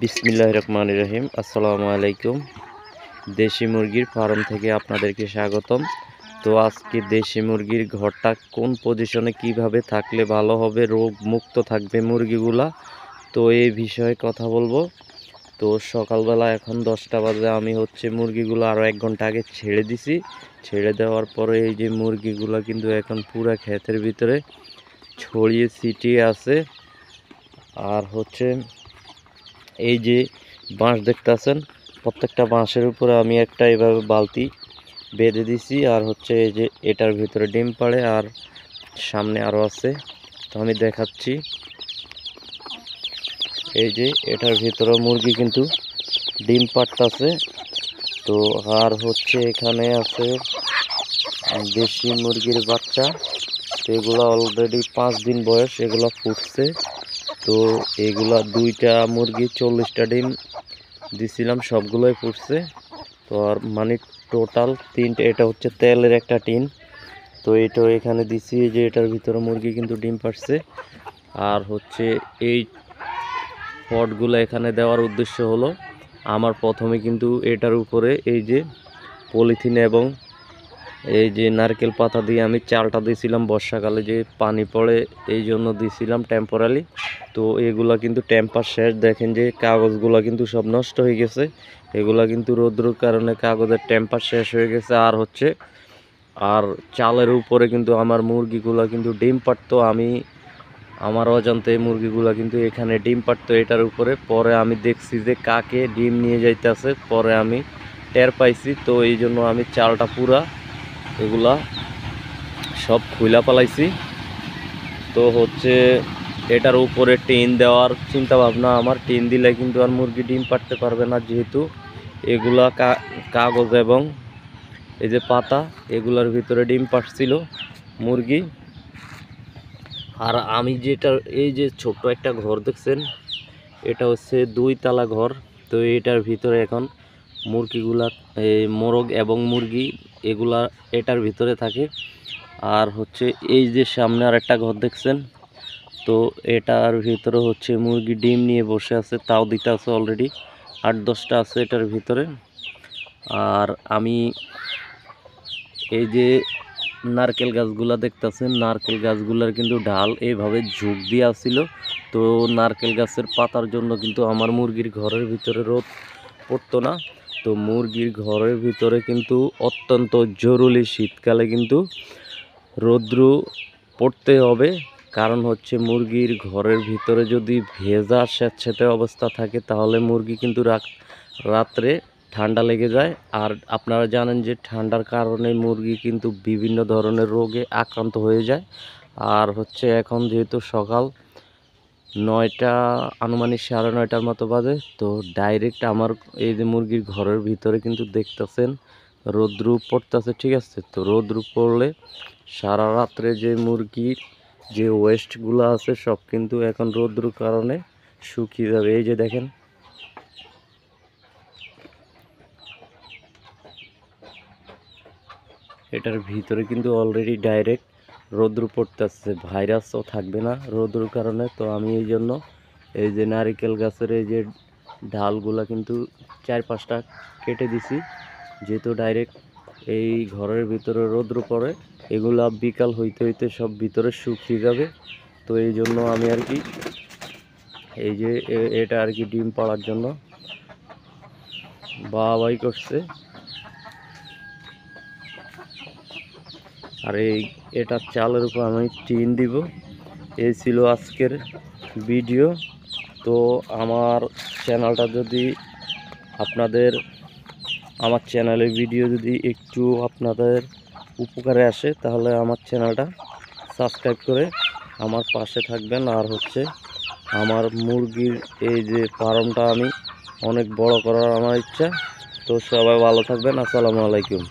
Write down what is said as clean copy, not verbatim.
বিসমিল্লাহির রহমানির রহিম। আসসালামু আলাইকুম। দেশি মুরগির ফার্ম থেকে আপনাদেরকে স্বাগতম। তো আজকে দেশি মুরগির ঘরটা কোন পজিশনে কিভাবে থাকলে ভালো হবে, রোগ মুক্ত থাকবে মুরগিগুলা, তো এই বিষয়ে কথা বলবো। তো সকালবেলা এখন 10টা বাজে, আমি মুরগিগুলো আরও 1 ঘন্টা আগে ছেড়ে দিছি। ছেড়ে দেওয়ার পরে এই যে মুরগিগুলো কিন্তু এখন পুরা ক্ষেতের ভিতরে ছড়িয়ে ছিটিয়ে আছে। আর এই যে বাঁশ দেখতেছেন, প্রত্যেকটা বাঁশের উপরে আমি একটা এভাবে বালতি বেঁধে দিছি। আর এই যে এটার ভিতরে ডিম পাড়ে, আর সামনে আরও আছে, তো আমি দেখাচ্ছি। এই যে এটার ভিতরে মুরগি কিন্তু ডিম পাড়তেছে। তো আর এখানে আছে দেশি মুরগির বাচ্চা, এগুলা অলরেডি 5 দিন বয়স, এগুলা ফুটছে। তো এগুলা 2টা মুরগি 40টা ডিম দিছিলাম, সবগুলোই ফুটছে। তো আর মানে টোটাল 3টে, এটা তেলের একটা টিন। তো এটা এখানে দিছি, যে এটার ভিতরে মুরগি কিন্তু ডিম পাড়ছে। আর এই পটগুলো এখানে দেওয়ার উদ্দেশ্য হলো, আমার প্রথমে কিন্তু এটার উপরে এই যে পলিথিন এবং এই যে নারকেল পাতা দিয়ে আমি চালটা দিয়েছিলাম, বর্ষাকালে যে পানি পড়ে এই জন্য দিয়েছিলাম টেম্পোরারি। তো এগুলা কিন্তু টেম্পার শেষ, দেখেন যে কাগজগুলো কিন্তু সব নষ্ট হয়ে গেছে। এগুলা কিন্তু রৌদ্রের কারণে কাগজের টেম্পার শেষ হয়ে গেছে। আর চালের উপরে কিন্তু আমার মুরগিগুলো কিন্তু ডিম পাড়তো, আমি আমার অজান্তে মুরগিগুলো কিন্তু এখানে ডিম পাড়তো এটার উপরে। পরে আমি দেখছি যে কাকে ডিম নিয়ে যাইতেছে, পরে আমি টের পাইছি। তো এই জন্য আমি চালটা পুরা এগুলা সব খুইলা পালাইছি। তো এটার উপরে টিন দেওয়ার চিন্তা ভাবনা আমার। টিন দিলে কিন্তু আর মুরগি ডিম পাড়তে পারবে না, যেহেতু এগুলা কাগজ এবং এই যে পাতা, এগুলার ভিতরে ডিম পাড়ছিল মুরগি। আর আমি যেটা এই যে ছোট্ট একটা ঘর দেখছেন, এটা 2 তলা ঘর। তো এটার ভিতরে এখন মুরগিগুলা, এই মোরগ এবং মুরগি এগুলা এটার ভিতরে থাকে। আর এই যে সামনে আর একটা ঘর দেখছেন, তো এটার ভিতরে মুরগি ডিম নিয়ে বসে আছে, তাও দিতে আছে অলরেডি 8-10টা আছে এটার ভিতরে। আর আমি এই যে নারকেল গাছগুলা দেখতেছেন, নারকেল গাছগুলার কিন্তু ডাল এইভাবে ঝুঁক দিয়ে আসছিল। তো নারকেল গাছের পাতার জন্য কিন্তু আমার মুরগির ঘরের ভিতরে রোদ পড়তো না। তো মুরগির ঘরের ভিতরে কিন্তু অত্যন্ত জরুরি, শীতকালে কিন্তু রৌদ্র পড়তে হবে। কারণ মুরগির ঘরের ভিতরে যদি ভেজা স্যাঁতসেঁতে অবস্থা থাকে, তাহলে মুরগি কিন্তু রাত্রে ঠান্ডা লেগে যায়। আর আপনারা জানেন যে ঠান্ডার কারণে মুরগি কিন্তু বিভিন্ন ধরনের রোগে আক্রান্ত হয়ে যায়। আর এখন যেহেতু সকাল 9টা, আনুমানিক 9:30টার মতো বাজে, তো ডাইরেক্ট আমার এই যে মুরগির ঘরের ভিতরে কিন্তু দেখতেছেন রৌদ্র পড়তেছে, ঠিক আছে। তো রৌদ্র পড়লে সারা রাত্রে যে মুরগির যে ওয়েস্টগুলো আছে সব কিন্তু এখন রৌদ্রের কারণে শুকিয়ে যাবে। এই যে দেখেন, এটার ভিতরে কিন্তু অলরেডি ডাইরেক্ট রৌদ্র পড়তেছে, ভাইরাসও থাকবে না রৌদ্রের কারণে। তো আমি এই জন্য এই যে নারিকেল গাছের এই যে ডালগুলা কিন্তু 4-5টা কেটে দিছি, যেহেতু ডাইরেক্ট এই ঘরের ভিতরে রৌদ্র পড়ে, এগুলা বিকাল হইতে হইতে সব ভিতরে শুকিয়ে যাবে। তো এই জন্য আমি এই যে এটা ডিম পাড়ার জন্য বাবাই করছে। আর এটার চালের উপর আমি টিন দিব। এই ছিল আজকের ভিডিও। তো আমার চ্যানেলটা যদি আমার চ্যানেলের ভিডিও যদি একটু আপনাদের উপকারে আসে, তাহলে আমার চ্যানেলটা সাবস্ক্রাইব করে আমার পাশে থাকবেন। আর আমার মুরগির এই যে ফার্মটা আমি অনেক বড় করার আমার ইচ্ছা। তো সবাই ভালো থাকবেন। আসসালামু আলাইকুম।